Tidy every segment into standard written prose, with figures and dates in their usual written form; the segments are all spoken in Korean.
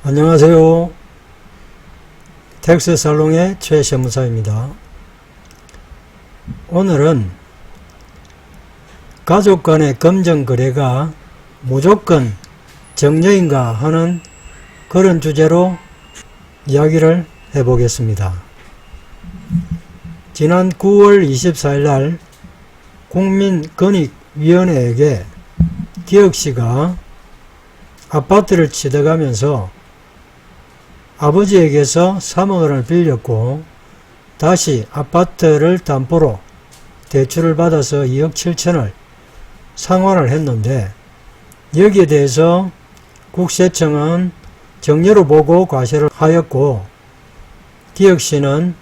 안녕하세요. 텍스살롱의 최시무사입니다. 오늘은 가족 간의 검정거래가 무조건 정려인가 하는 그런 주제로 이야기를 해보겠습니다. 지난 9월 24일 날 국민권익위원회에게 기혁씨가 아파트를 취득하면서 아버지에게서 3억 원을 빌렸고 다시 아파트를 담보로 대출을 받아서 2억 7천을 상환을 했는데, 여기에 대해서 국세청은 정려로 보고 과세를 하였고 기혁씨는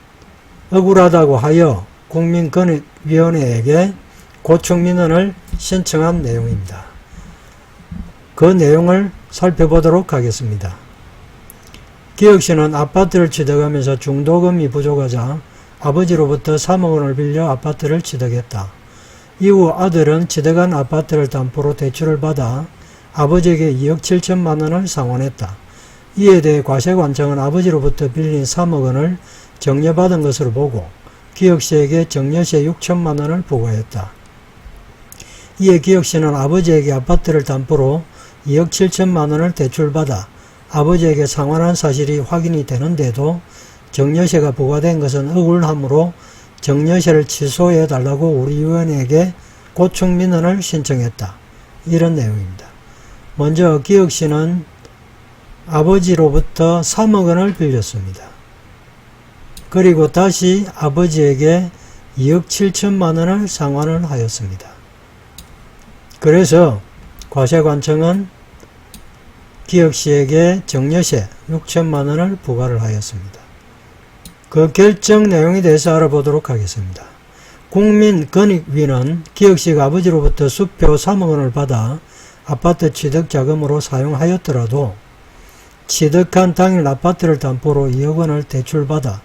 억울하다고 하여 국민권익위원회에게 고충민원을 신청한 내용입니다. 그 내용을 살펴보도록 하겠습니다. 기혁씨는 아파트를 취득하면서 중도금이 부족하자 아버지로부터 3억 원을 빌려 아파트를 취득했다. 이후 아들은 취득한 아파트를 담보로 대출을 받아 아버지에게 2억 7천만 원을 상환했다. 이에 대해 과세관청은 아버지로부터 빌린 3억 원을 정려받은 것으로 보고 기혁씨에게 정려세 6천만 원을 부과했다. 이에 기혁씨는 아버지에게 아파트를 담보로 2억 7천만 원을 대출받아 아버지에게 상환한 사실이 확인이 되는데도 정려세가 부과된 것은 억울하므로 정려세를 취소해달라고 우리 위원회에게 고충민원을 신청했다. 이런 내용입니다. 먼저 기혁씨는 아버지로부터 3억 원을 빌렸습니다. 그리고 다시 아버지에게 2억 7천만 원을 상환을 하였습니다. 그래서 과세관청은 기혁씨에게 정려세 6천만 원을 부과를 하였습니다. 그 결정 내용에 대해서 알아보도록 하겠습니다. 국민권익위는 기혁씨가 아버지로부터 수표 3억 원을 받아 아파트 취득 자금으로 사용하였더라도 취득한 당일 아파트를 담보로 2억 원을 대출받아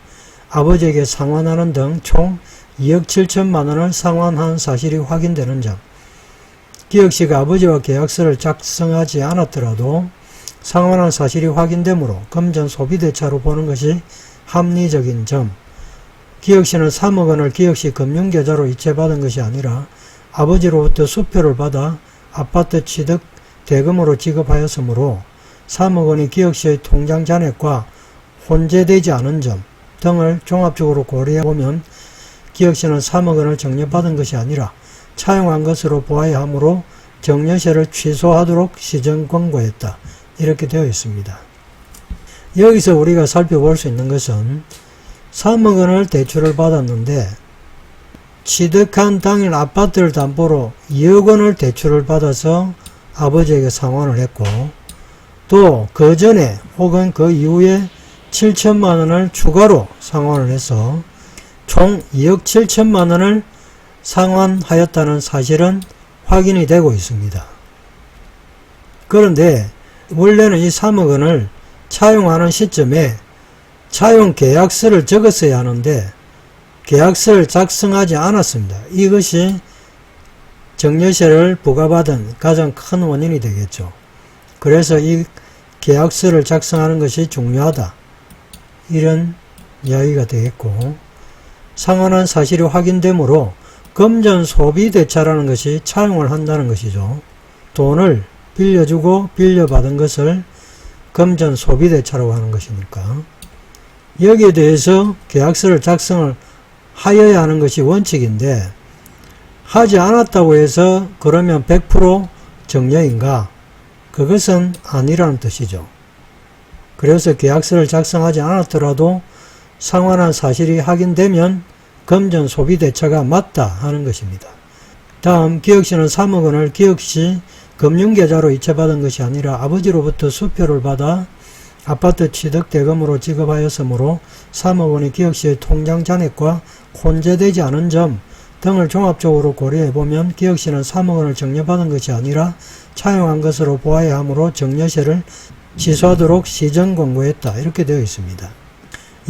아버지에게 상환하는 등 총 2억 7천만 원을 상환한 사실이 확인되는 점, 기혁씨가 아버지와 계약서를 작성하지 않았더라도 상환한 사실이 확인되므로 금전 소비대차로 보는 것이 합리적인 점, 기혁씨는 3억 원을 기혁씨 금융계좌로 이체받은 것이 아니라 아버지로부터 수표를 받아 아파트 취득 대금으로 지급하였으므로 3억 원이 기혁씨의 통장 잔액과 혼재되지 않은 점 등을 종합적으로 고려해보면 기혁씨는 3억 원을 정려받은 것이 아니라 차용한 것으로 보아야 하므로 정려세를 취소하도록 시정 권고했다. 이렇게 되어 있습니다. 여기서 우리가 살펴볼 수 있는 것은 3억 원을 대출을 받았는데 취득한 당일 아파트를 담보로 2억 원을 대출을 받아서 아버지에게 상환을 했고, 또 그 전에 혹은 그 이후에 7천만 원을 추가로 상환을 해서 총 2억 7천만 원을 상환하였다는 사실은 확인이 되고 있습니다. 그런데 원래는 이 3억 원을 차용하는 시점에 차용 계약서를 적었어야 하는데 계약서를 작성하지 않았습니다. 이것이 정려세를 부과받은 가장 큰 원인이 되겠죠. 그래서 이 계약서를 작성하는 것이 중요하다. 이런 이야기가 되겠고, 상환한 사실이 확인되므로 금전 소비대차라는 것이 차용을 한다는 것이죠. 돈을 빌려주고 빌려받은 것을 금전 소비대차라고 하는 것이니까 여기에 대해서 계약서를 작성을 하여야 하는 것이 원칙인데 하지 않았다고 해서 그러면 100% 정려인가? 그것은 아니라는 뜻이죠. 그래서 계약서를 작성하지 않았더라도 상환한 사실이 확인되면 금전 소비대차가 맞다 하는 것입니다. 다음, 기혁씨는 3억 원을 기혁씨 금융계좌로 이체받은 것이 아니라 아버지로부터 수표를 받아 아파트 취득 대금으로 지급하였으므로 3억 원이 기혁씨의 통장 잔액과 혼재되지 않은 점 등을 종합적으로 고려해보면 기혁씨는 3억 원을 정려받은 것이 아니라 차용한 것으로 보아야 하므로 정려세를 취소하도록 시정 권고했다. 이렇게 되어 있습니다.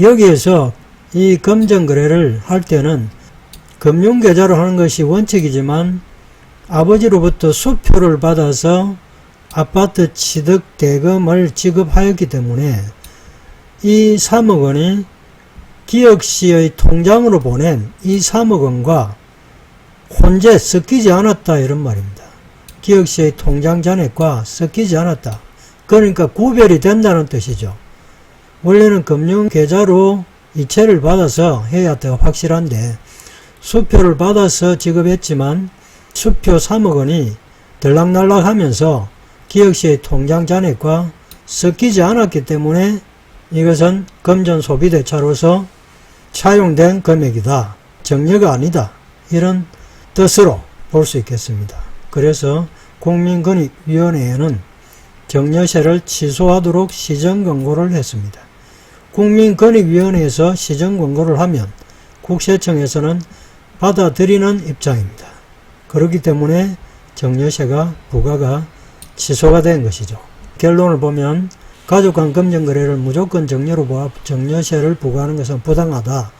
여기에서 이 검정거래를 할 때는 금융계좌로 하는 것이 원칙이지만 아버지로부터 수표를 받아서 아파트 취득 대금을 지급하였기 때문에 이 3억 원이 기역시의 통장으로 보낸 이 3억 원과 혼재 섞이지 않았다 이런 말입니다. 기역시의 통장 잔액과 섞이지 않았다. 그러니까 구별이 된다는 뜻이죠. 원래는 금융계좌로 이체를 받아서 해야 확실한데 수표를 받아서 지급했지만 수표 3억 원이 들락날락 하면서 기역시의 통장 잔액과 섞이지 않았기 때문에 이것은 금전 소비대차로서 차용된 금액이다. 정려가 아니다. 이런 뜻으로 볼 수 있겠습니다. 그래서 국민권익위원회에는 정려세를 취소하도록 시정권고를 했습니다. 국민권익위원회에서 시정권고를 하면 국세청에서는 받아들이는 입장입니다. 그렇기 때문에 정려세가 부과가 취소가 된 것이죠. 결론을 보면 가족간 금전거래를 무조건 정려로 보아 정려세를 부과하는 것은 부당하다.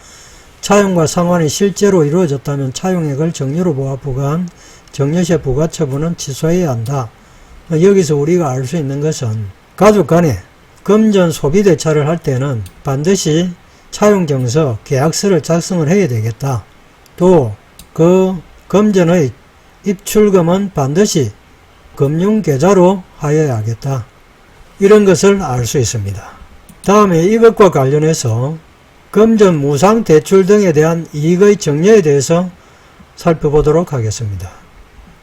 차용과 상환이 실제로 이루어졌다면 차용액을 정려로 보아 부과한 정려세 부과 처분은 취소해야 한다. 여기서 우리가 알 수 있는 것은 가족 간에 금전 소비대차를 할 때는 반드시 차용증서, 계약서를 작성을 해야 되겠다. 또 그 금전의 입출금은 반드시 금융계좌로 하여야 하겠다. 이런 것을 알 수 있습니다. 다음에 이것과 관련해서 금전 무상 대출 등에 대한 이익의 정려에 대해서 살펴보도록 하겠습니다.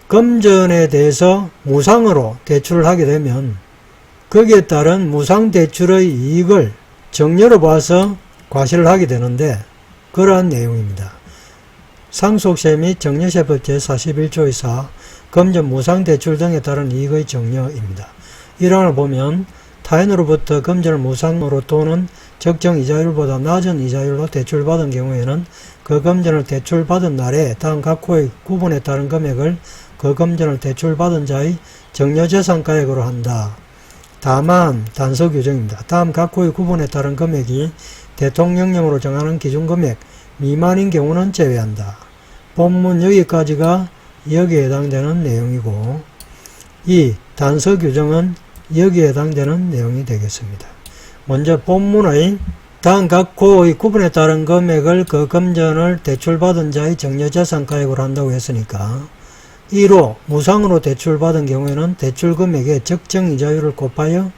금전에 대해서 무상으로 대출을 하게 되면 거기에 따른 무상 대출의 이익을 정려로 봐서 과세를 하게 되는데 그러한 내용입니다. 상속세 및 정려세법 제41조의 4 금전 무상 대출 등에 따른 이익의 정려입니다. 1항을 보면 타인으로부터 금전을 무상으로 또는 적정 이자율보다 낮은 이자율로 대출받은 경우에는 그 금전을 대출받은 날에 다음 각 호의 구분에 따른 금액을 그 금전을 대출받은 자의 정려재산가액으로 한다. 다만 단서 규정입니다. 다음 각 호의 구분에 따른 금액이 대통령령으로 정하는 기준금액 미만인 경우는 제외한다. 본문 여기까지가 여기에 해당되는 내용이고 이 단서 규정은 여기에 해당되는 내용이 되겠습니다. 먼저 본문의 다음 각 호의 구분에 따른 금액을 그 금전을 대출받은 자의 정려재산가액으로 한다고 했으니까 1호 무상으로 대출받은 경우에는 대출금액의 적정 이자율을 곱하여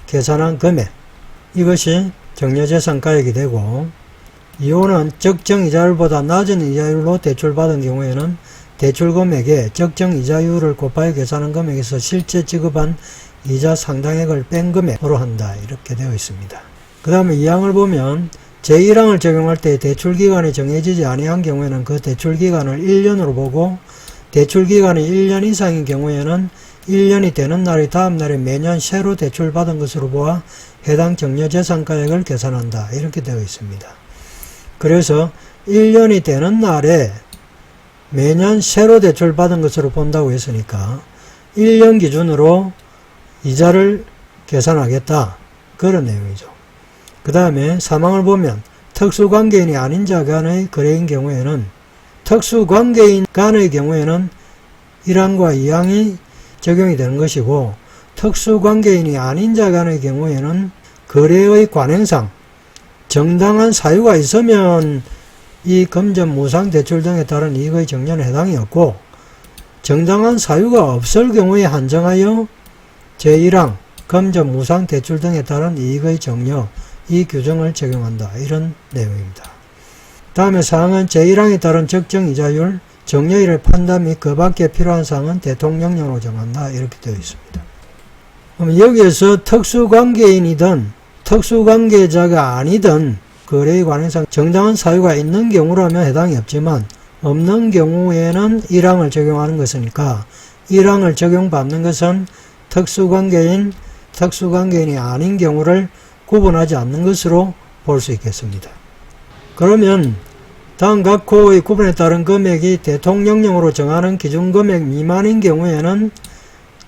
계산한 금액 이것이 정려재산가액이 되고 2호는 적정 이자율보다 낮은 이자율로 대출받은 경우에는 대출금액의 적정 이자율을 곱하여 계산한 금액에서 실제 지급한 이자 상당액을 뺀 금액으로 한다. 이렇게 되어 있습니다. 그 다음에 2항을 보면 제1항을 적용할 때 대출기간이 정해지지 아니한 경우에는 그 대출기간을 1년으로 보고 대출기간이 1년 이상인 경우에는 1년이 되는 날이 다음 날에 매년 새로 대출받은 것으로 보아 해당 정려재산가액을 계산한다. 이렇게 되어 있습니다. 그래서 1년이 되는 날에 매년 새로 대출받은 것으로 본다고 했으니까 1년 기준으로 이자를 계산하겠다. 그런 내용이죠. 그 다음에 3항을 보면 특수관계인이 아닌 자 간의 거래인 경우에는 특수관계인 간의 경우에는 1항과 2항이 적용이 되는 것이고 특수관계인이 아닌 자 간의 경우에는 거래의 관행상 정당한 사유가 있으면 이 금전 무상 대출 등에 따른 이익의 정려는 해당이 없고 정당한 사유가 없을 경우에 한정하여 제1항 금전 무상 대출 등에 따른 이익의 정려 이 규정을 적용한다. 이런 내용입니다. 다음에 사항은 제1항에 따른 적정 이자율 정려일의 판단 및 그 밖에 필요한 사항은 대통령령으로 정한다. 이렇게 되어 있습니다. 그럼 여기에서 특수관계인이든 특수관계자가 아니든 거래의 관행상 정당한 사유가 있는 경우라면 해당이 없지만 없는 경우에는 1항을 적용하는 것이니까 1항을 적용받는 것은 특수관계인, 특수관계인이 아닌 경우를 구분하지 않는 것으로 볼 수 있겠습니다. 그러면 다음 각 호의 구분에 따른 금액이 대통령령으로 정하는 기준금액 미만인 경우에는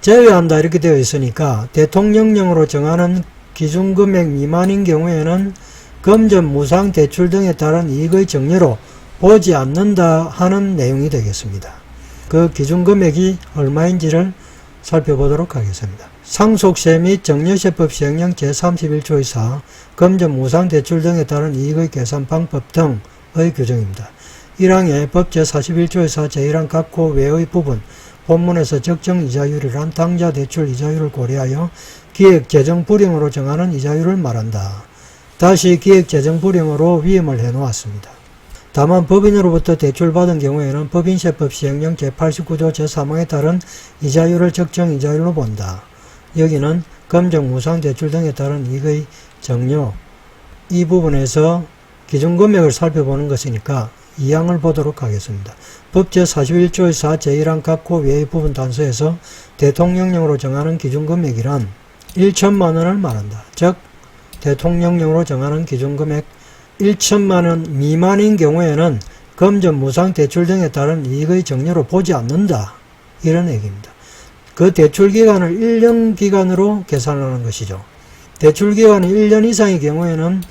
제외한다 이렇게 되어 있으니까 대통령령으로 정하는 기준금액 미만인 경우에는 금전 무상 대출 등에 따른 이익의 정려로 보지 않는다 하는 내용이 되겠습니다. 그 기준금액이 얼마인지를 살펴보도록 하겠습니다. 상속세 및 정려세법 시행령 제31조의 4 금전 무상대출 등에 따른 이익의 계산 방법 등의 규정입니다. 1항에 법 제41조의 4 제1항 각호 외의 부분 본문에서 적정 이자율이란 당좌 대출 이자율을 고려하여 기획 재정 불응으로 정하는 이자율을 말한다. 다시 기획 재정 불응으로 위임을 해놓았습니다. 다만 법인으로부터 대출받은 경우에는 법인세법 시행령 제89조 제3항에 따른 이자율을 적정 이자율로 본다. 여기는 금전 무상대출 등에 따른 이익의 정려 이 부분에서 기준금액을 살펴보는 것이니까 2항을 보도록 하겠습니다. 법 제41조의 4 제1항 각호 외의 부분 단서에서 대통령령으로 정하는 기준금액이란 1천만원을 말한다. 즉 대통령령으로 정하는 기준금액 1천만원 미만인 경우에는 금전 무상대출 등에 따른 이익의 정려로 보지 않는다. 이런 얘기입니다. 그 대출기간을 1년 기간으로 계산하는 것이죠. 대출기간이 1년 이상의 경우에는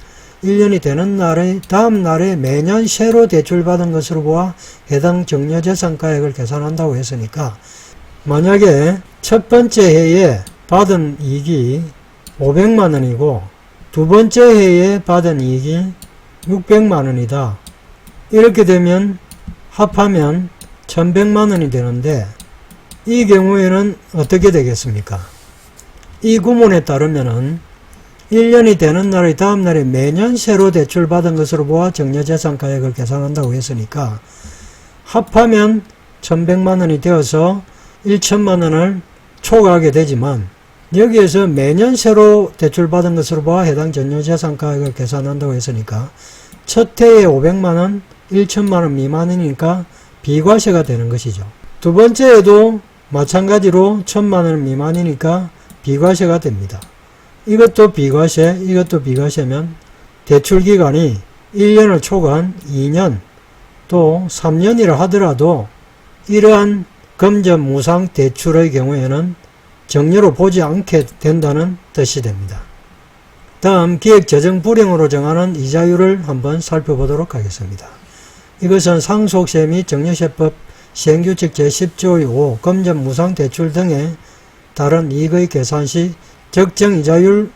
1년이 되는 날의 다음 날에 매년 새로 대출받은 것으로 보아 해당 정려재산가액을 계산한다고 했으니까 만약에 첫 번째 해에 받은 이익이 500만원이고 두 번째 해에 받은 이익이 600만원이다. 이렇게 되면 합하면 1100만원이 되는데 이 경우에는 어떻게 되겠습니까? 이 구문에 따르면은 1년이 되는 날의 다음 날에 매년 새로 대출받은 것으로 보아 정려재산가액을 계산한다고 했으니까 합하면 1100만원이 되어서 1000만원을 초과하게 되지만 여기에서 매년 새로 대출받은 것으로 보아 해당 정려재산가액을 계산한다고 했으니까 첫 해에 500만원, 1000만원 미만이니까 비과세가 되는 것이죠. 두 번째에도 마찬가지로 1000만원 미만이니까 비과세가 됩니다. 이것도 비과세, 이것도 비과세면 대출기간이 1년을 초과한 2년 또 3년이라 하더라도 이러한 금전 무상 대출의 경우에는 정려로 보지 않게 된다는 뜻이 됩니다. 다음 기획재정 불응으로 정하는 이자율을 한번 살펴보도록 하겠습니다. 이것은 상속세 및 정려세법 시행규칙 제10조의 5 금전 무상 대출 등에 따른 이익의 계산 시 적정 이자율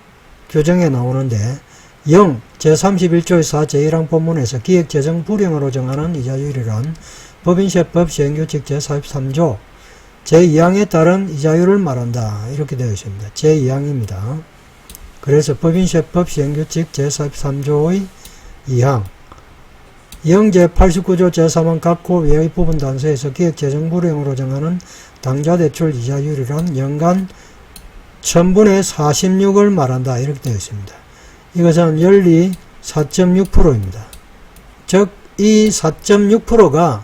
규정에 나오는데 0 제31조의 4 제1항 본문에서 기획재정 불응으로 정하는 이자율이란 법인세법 시행규칙 제43조 제2항에 따른 이자율을 말한다. 이렇게 되어 있습니다. 제2항입니다. 그래서 법인세법 시행규칙 제43조의 2항 0 제89조 제3항 각호 외의 부분 단서에서 기획재정 불응으로 정하는 당좌대출 이자율이란 연간 1000분의 46을 말한다. 이렇게 되어 있습니다. 이것은 연리 4.6%입니다. 즉 이 4.6%가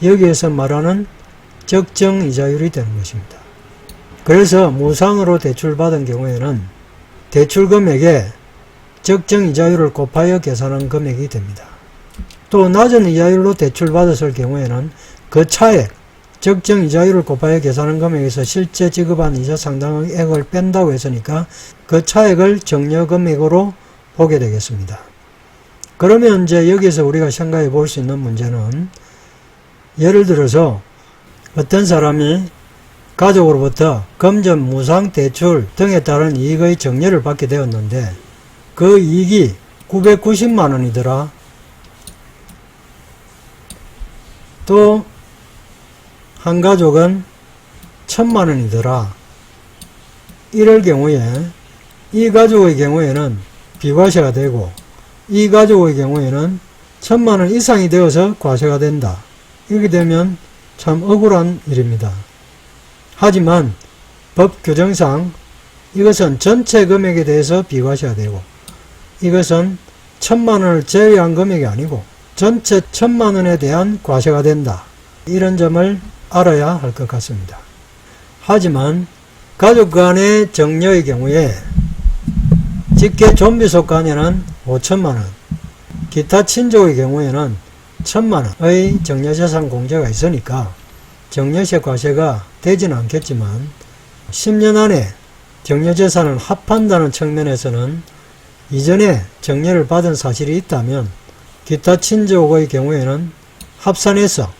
여기에서 말하는 적정 이자율이 되는 것입니다. 그래서 무상으로 대출받은 경우에는 대출금액에 적정 이자율을 곱하여 계산한 금액이 됩니다. 또 낮은 이자율로 대출받았을 경우에는 그 차액, 적정 이자율을 곱하여 계산한 금액에서 실제 지급한 이자 상당의 액을 뺀다고 했으니까 그 차액을 정려금액으로 보게 되겠습니다. 그러면 이제 여기서 우리가 생각해 볼 수 있는 문제는 예를 들어서 어떤 사람이 가족으로부터 금전 무상 대출 등에 따른 이익의 정려를 받게 되었는데 그 이익이 990만원이더라. 또 한 가족은 1000만원이더라. 이럴 경우에 이 가족의 경우에는 비과세가 되고 이 가족의 경우에는 1000만원 이상이 되어서 과세가 된다. 이렇게 되면 참 억울한 일입니다. 하지만 법 규정상 이것은 전체 금액에 대해서 비과세가 되고 이것은 1000만원을 제외한 금액이 아니고 전체 1000만원에 대한 과세가 된다. 이런 점을 알아야 할 것 같습니다. 하지만 가족 간의 정려의 경우에 직계 좀비속 간에는 5천만원, 기타 친족의 경우에는 1000만원의 정려재산 공제가 있으니까 정려세 과세가 되지는 않겠지만 10년 안에 정려재산을 합한다는 측면에서는 이전에 정려를 받은 사실이 있다면 기타 친족의 경우에는 합산해서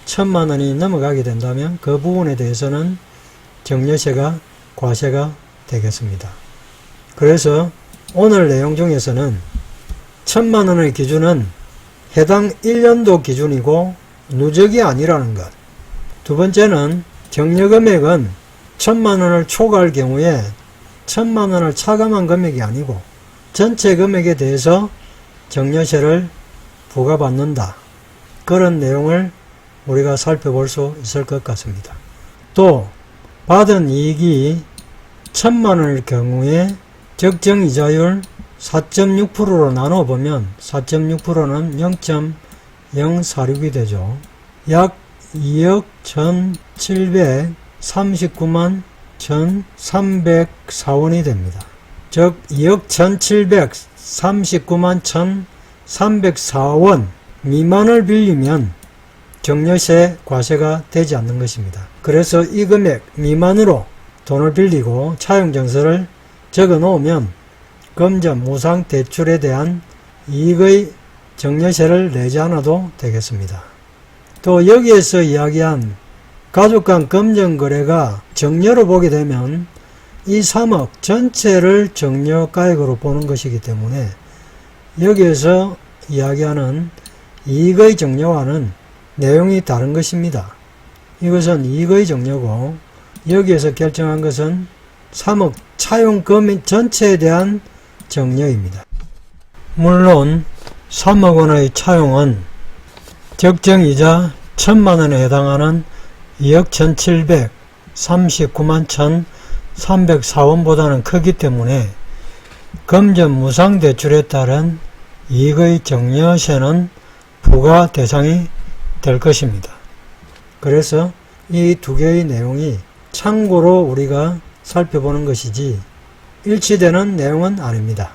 1000만원이 넘어가게 된다면 그 부분에 대해서는 정려세가 과세가 되겠습니다. 그래서 오늘 내용 중에서는 1000만원의 기준은 해당 1년도 기준이고 누적이 아니라는 것. 두 번째는 정려금액은 1000만원을 초과할 경우에 1000만원을 차감한 금액이 아니고 전체 금액에 대해서 정려세를 부과받는다. 그런 내용을 우리가 살펴볼 수 있을 것 같습니다. 또 받은 이익이 1000만원일 경우에 적정이자율 4.6%로 나눠보면 4.6%는 0.046이 되죠. 약 2억 1739만 1304원이 됩니다. 즉 2억 1739만 1304원 미만을 빌리면 정려세 과세가 되지 않는 것입니다. 그래서 이 금액 미만으로 돈을 빌리고 차용증서를 적어 놓으면 금전 무상 대출에 대한 이익의 정려세를 내지 않아도 되겠습니다. 또 여기에서 이야기한 가족 간 금전 거래가 정려로 보게 되면 이 3억 전체를 정려가액으로 보는 것이기 때문에 여기에서 이야기하는 이익의 정려와는 내용이 다른 것입니다. 이것은 이익의 정려고 여기에서 결정한 것은 3억 차용 금액 전체에 대한 정려입니다. 물론 3억 원의 차용은 적정이자 1000만원에 해당하는 2억 1739만 1304원보다는 크기 때문에 금전 무상 대출에 따른 이익의 정려세는 부과 대상이 될 것입니다. 그래서 이 두 개의 내용이 참고로 우리가 살펴보는 것이지 일치되는 내용은 아닙니다.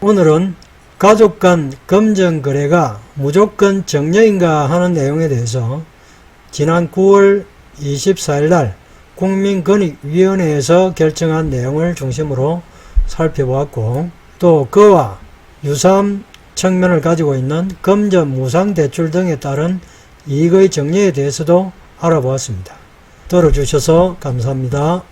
오늘은 가족 간 금전 거래가 무조건 정려인가 하는 내용에 대해서 지난 9월 24일 날 국민권익위원회에서 결정한 내용을 중심으로 살펴보았고 또 그와 유사한 측면을 가지고 있는 금전 무상 대출 등에 따른 이익의 정려에 대해서도 알아보았습니다. 들어주셔서 감사합니다.